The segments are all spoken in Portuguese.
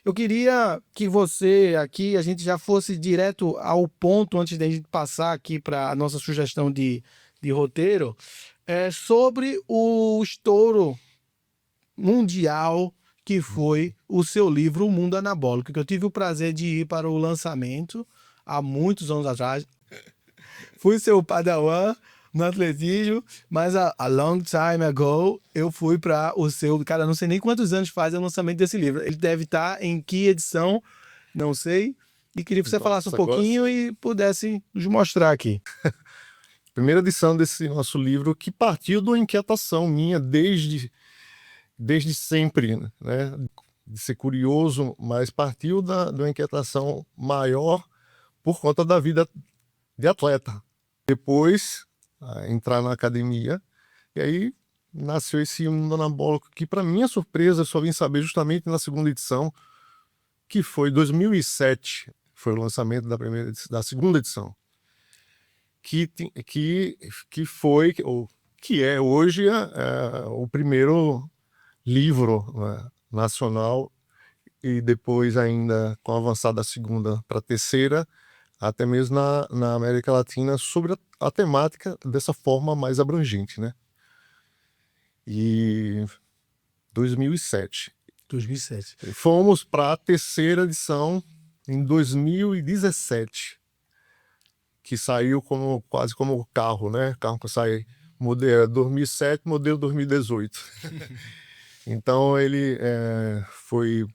Eu queria que você aqui, a gente já fosse direto ao ponto antes da gente passar aqui para a nossa sugestão de roteiro, sobre o estouro mundial que foi o seu livro O Mundo Anabólico, que eu tive o prazer de ir para o lançamento há muitos anos atrás. Fui seu padawan no atletismo, mas a long time ago eu fui para o seu... Cara, não sei nem quantos anos faz o lançamento desse livro. Ele deve estar em que edição, não sei. E queria que você falasse um Nossa, agora pouquinho e pudesse nos mostrar aqui. primeira edição desse nosso livro que partiu de uma inquietação minha desde sempre, né? De ser curioso, mas partiu de uma inquietação maior por conta da vida de atleta. Depois, entrar na academia, e aí nasceu esse mundo anabólico que, para minha surpresa, eu só vim saber justamente na segunda edição, que foi 2007, foi o lançamento da segunda edição, que foi, ou que é hoje o primeiro livro, né, nacional, e depois ainda com a avançada da segunda para a terceira, até mesmo na América Latina, sobre a temática dessa forma mais abrangente, né? E 2007. 2007. Fomos para a terceira edição em 2017, que saiu quase como carro, né? Carro que sai modelo 2007, modelo 2018. Então ele foi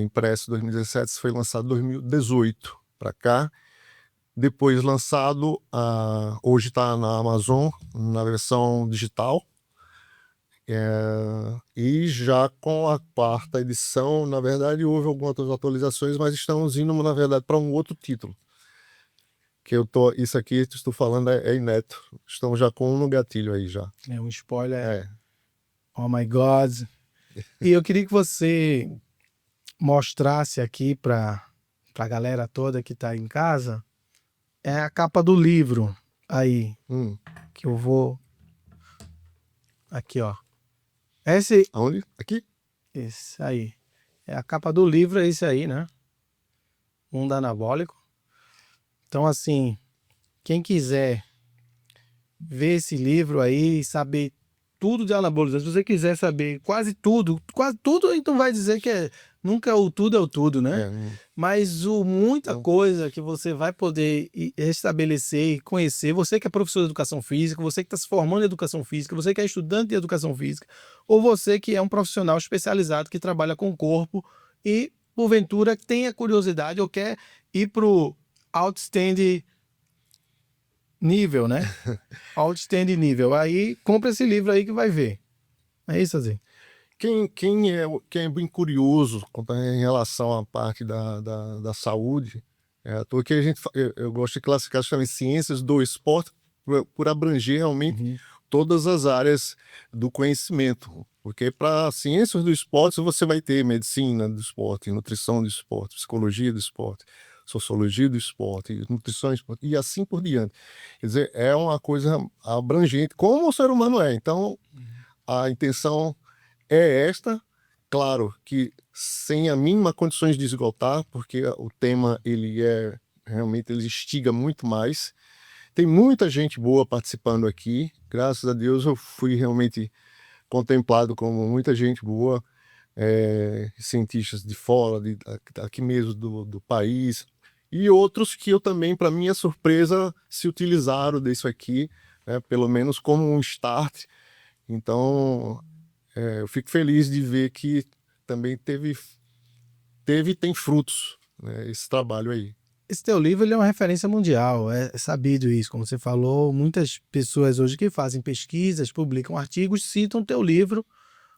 impresso em 2017, foi lançado em 2018 para cá. Depois lançado, hoje está na Amazon, na versão digital. E já com a quarta edição, na verdade, houve algumas outras atualizações, mas estamos indo, na verdade, para um outro título. Isso aqui que estou falando é inédito. Estamos já com um no gatilho aí já. É um spoiler. Oh my God. E eu queria que você mostrasse aqui para a galera toda que está em casa a capa do livro aí, que eu vou... Aqui, ó. Esse... Aonde? Aqui? Esse aí. É a capa do livro, é esse aí, né? Mundo Anabólico. Então, assim, quem quiser ver esse livro aí e saber tudo de anabolismo, se você quiser saber quase tudo, então vai dizer que nunca o tudo é o tudo, né? Mas muita coisa que você vai poder estabelecer e conhecer, você que é professor de educação física, você que está se formando em educação física, você que é estudante de educação física, ou você que é um profissional especializado que trabalha com o corpo e, porventura, tenha curiosidade ou quer ir para o outstanding nível, né? Outstanding nível. Aí, compra esse livro aí que vai ver. É isso, assim. Quem é bem curioso em relação à parte da saúde, porque eu gosto de classificar também ciências do esporte por abranger realmente todas as áreas do conhecimento. Porque para ciências do esporte você vai ter medicina do esporte, nutrição do esporte, psicologia do esporte, sociologia do esporte, nutrição do esporte, e assim por diante. Quer dizer, é uma coisa abrangente, como o ser humano é. Então, a intenção é esta, claro que sem a mínima condições de esgotar, porque o tema realmente ele instiga muito mais. Tem muita gente boa participando aqui, graças a Deus eu fui realmente contemplado como muita gente boa, cientistas de fora, aqui mesmo do país, e outros que eu também, para minha surpresa, se utilizaram disso aqui, né, pelo menos como um start. Então, eu fico feliz de ver que também teve e tem frutos, né, esse trabalho aí. Esse teu livro ele é uma referência mundial, é sabido isso, como você falou, muitas pessoas hoje que fazem pesquisas, publicam artigos, citam teu livro,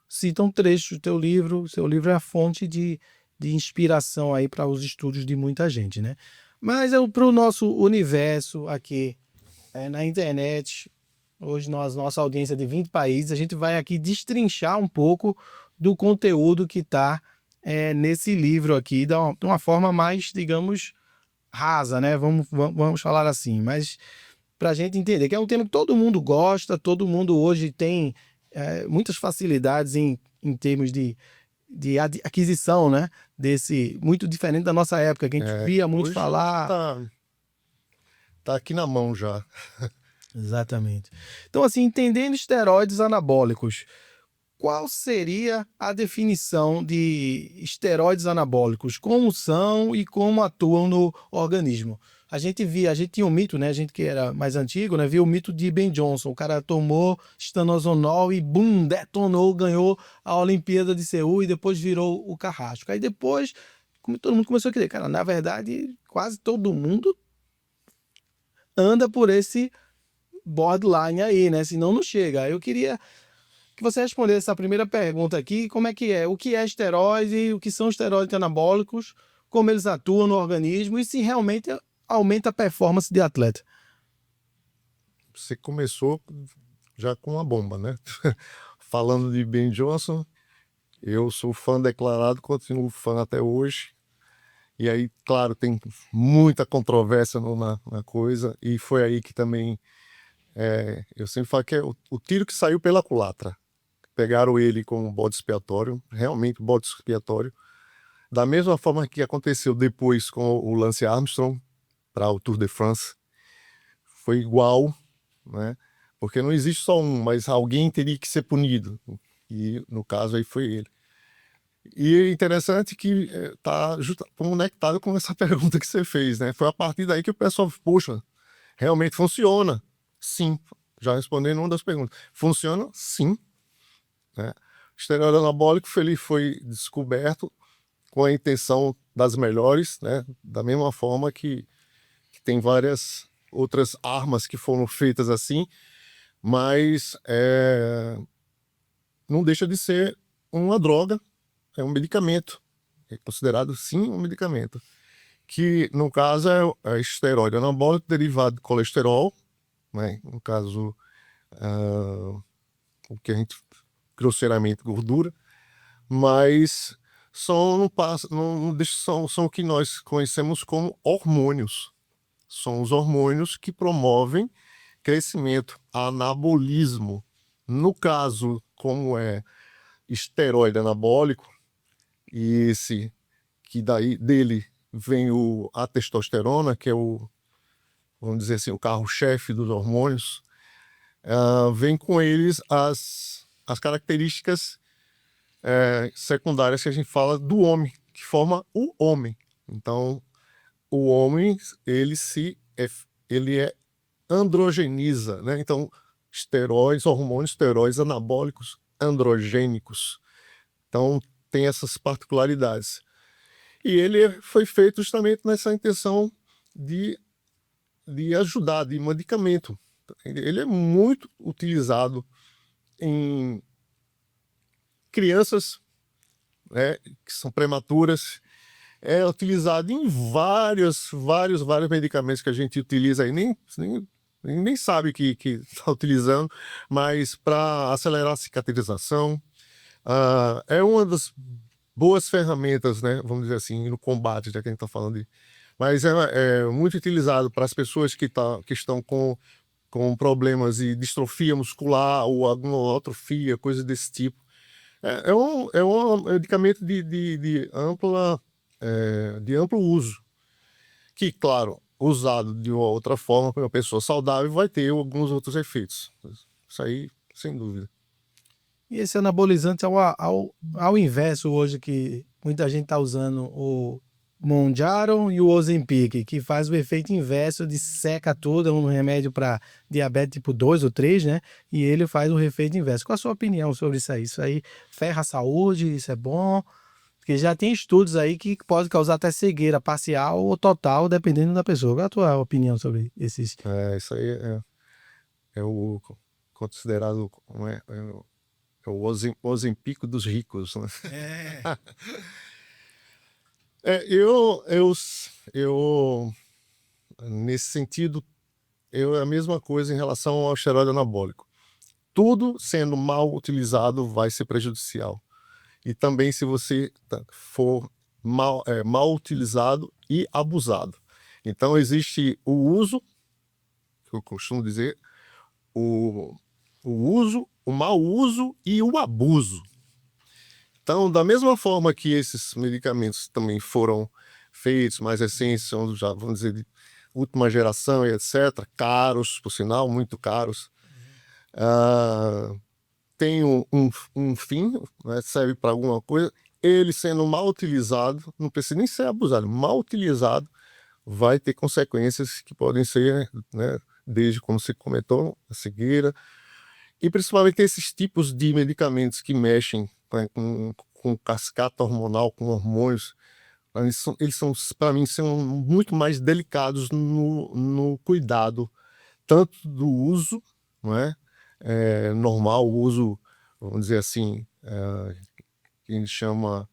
citam trechos do teu livro, seu livro é a fonte de inspiração aí para os estudos de muita gente, né? Mas para o nosso universo aqui na internet, hoje nossa audiência de 20 países, a gente vai aqui destrinchar um pouco do conteúdo que está nesse livro aqui, de uma forma mais, digamos, rasa, né? Vamos falar assim, mas para a gente entender que é um tema que todo mundo gosta, todo mundo hoje tem muitas facilidades em termos de aquisição, né? Muito diferente da nossa época, que a gente via muito Hoje falar. tá aqui na mão já. Exatamente. Então, assim, entendendo esteroides anabólicos, qual seria a definição de esteroides anabólicos? Como são e como atuam no organismo? A gente tinha um mito, né? A gente que era mais antigo, né? Via o mito de Ben Johnson. O cara tomou estanozolol e, bum, detonou, ganhou a Olimpíada de Seul e depois virou o carrasco. Aí depois, todo mundo começou a querer. Cara, na verdade, quase todo mundo anda por esse borderline aí, né? Senão não chega. Eu queria que você respondesse essa primeira pergunta aqui, como é que é? O que é esteroide, o que são esteroides anabólicos, como eles atuam no organismo e se realmente aumenta a performance de atleta. Você começou já com uma bomba, né? Falando de Ben Johnson, eu sou fã declarado, continuo fã até hoje. E aí, claro, tem muita controvérsia na coisa, e foi aí que também, eu sempre falo que é o tiro que saiu pela culatra. Pegaram ele como bode expiatório, realmente bode expiatório, da mesma forma que aconteceu depois com o Lance Armstrong para o Tour de France. Foi igual, né? Porque não existe só um, mas alguém teria que ser punido, e no caso aí foi ele. E é interessante que está conectado com essa pergunta que você fez, né? Foi a partir daí que o pessoal, poxa, realmente funciona? Sim. Já respondendo uma das perguntas. Funciona? Sim. Né? O esteroide anabólico ele foi descoberto com a intenção das melhores, né? Da mesma forma que tem várias outras armas que foram feitas assim, mas não deixa de ser uma droga, é um medicamento, é considerado sim um medicamento, que no caso é esteroide anabólico derivado de colesterol, né? No caso, o que a gente grosseiramente gordura, mas são o que nós conhecemos como hormônios. São os hormônios que promovem crescimento, anabolismo. No caso, como é esteroide anabólico, e esse que daí dele vem a testosterona, que é vamos dizer assim, o carro-chefe dos hormônios, vem com eles as características secundárias que a gente fala do homem, que forma o homem. Então, o homem, ele androgeniza, né? Então, hormônios esteroides anabólicos androgênicos. Então, tem essas particularidades. E ele foi feito justamente nessa intenção de ajudar, de medicamento. Ele é muito utilizado em crianças, né, que são prematuras. É utilizado em vários medicamentos que a gente utiliza aí, nem sabe que está utilizando, mas para acelerar a cicatrização. É uma das boas ferramentas, né, vamos dizer assim, no combate, já que a gente está falando de. Mas é muito utilizado para as pessoas que estão com problemas de distrofia muscular ou alguma atrofia, coisas desse tipo. É um medicamento de amplo uso, que, claro, usado de uma outra forma, para uma pessoa saudável, vai ter alguns outros efeitos. Isso aí, sem dúvida. E esse anabolizante ao inverso hoje, que muita gente está usando o Mounjaro e o Ozempic, que faz o efeito inverso de seca tudo, é um remédio para diabetes tipo 2 ou 3, né? E ele faz o efeito inverso. Qual a sua opinião sobre isso aí? Isso aí ferra a saúde? Isso é bom? Porque já tem estudos aí que pode causar até cegueira parcial ou total, dependendo da pessoa. Qual a tua opinião sobre esses? Isso aí é o considerado, como é o Ozempico dos ricos, né? É. Eu, nesse sentido, é a mesma coisa em relação ao esteroide anabólico. Tudo sendo mal utilizado vai ser prejudicial. E também se você for mal utilizado e abusado. Então existe o uso, que eu costumo dizer, o uso, o mau uso e o abuso. Então, da mesma forma que esses medicamentos também foram feitos, mais recentes, são já, vamos dizer, de última geração e etc., caros, por sinal, muito caros, tem um fim, né, serve para alguma coisa, ele sendo mal utilizado, não precisa nem ser abusado, mal utilizado, vai ter consequências que podem ser, né, desde como você comentou, a cegueira, e principalmente esses tipos de medicamentos que mexem, né, com cascata hormonal, com hormônios, eles são para mim, são muito mais delicados no cuidado, tanto do uso, não é? Normal, o uso, vamos dizer assim, que a gente chama,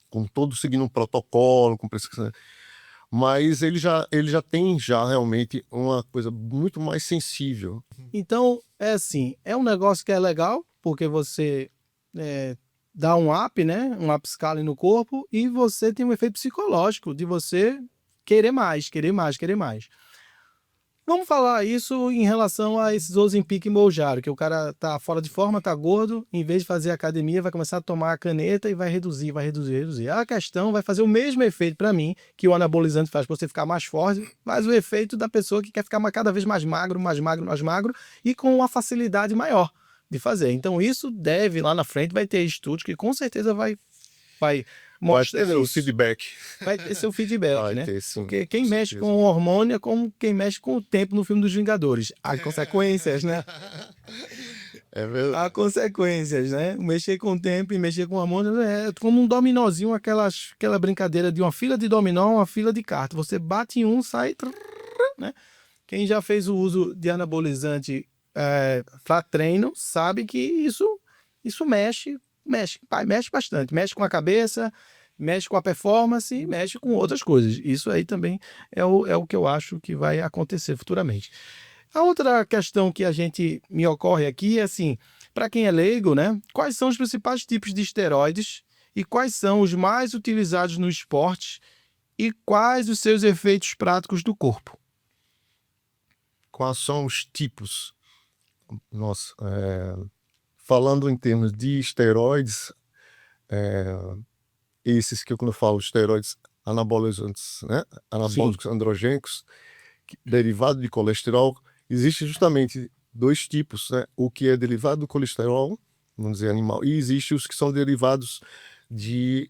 com todo seguindo um protocolo, com prescrição, mas ele já tem já realmente uma coisa muito mais sensível. Então, é assim, é um negócio que é legal, porque você dá um up, né? Um upscaling no corpo, e você tem um efeito psicológico de você querer mais, querer mais, querer mais. Vamos falar isso em relação a esses Ozempic e Mounjaro, que o cara tá fora de forma, tá gordo, em vez de fazer academia, vai começar a tomar a caneta e vai reduzir, vai reduzir, reduzir. A questão vai fazer o mesmo efeito para mim que o anabolizante faz para você ficar mais forte, mas o efeito da pessoa que quer ficar cada vez mais magro, mais magro, mais magro e com uma facilidade maior de fazer. Então isso deve, lá na frente, vai ter estudos que com certeza vai mostrar ter o isso. feedback. Vai ter seu feedback, Vai né? ter, sim, Porque quem com mexe certeza. com o hormônio é como quem mexe com o tempo no filme dos Vingadores. Há consequências, né? É verdade. Há consequências, né? Mexer com o tempo e mexer com o hormônio é como um dominózinho, aquela brincadeira de uma fila de dominó, uma fila de carta. Você bate em um, sai, né? Quem já fez o uso de anabolizante para treino sabe que isso mexe bastante. Mexe com a cabeça, mexe com a performance e mexe com outras coisas. Isso aí também é o que eu acho que vai acontecer futuramente. A outra questão que me ocorre aqui é assim, para quem é leigo, né? Quais são os principais tipos de esteroides e quais são os mais utilizados no esporte e quais os seus efeitos práticos do corpo? Quais são os tipos? Nossa, falando em termos de esteroides, esses que quando eu falo esteroides anabolizantes, né? Anabólicos androgênicos, derivado de colesterol, existe justamente dois tipos, né? O que é derivado do colesterol, vamos dizer, animal, e existe os que são derivados de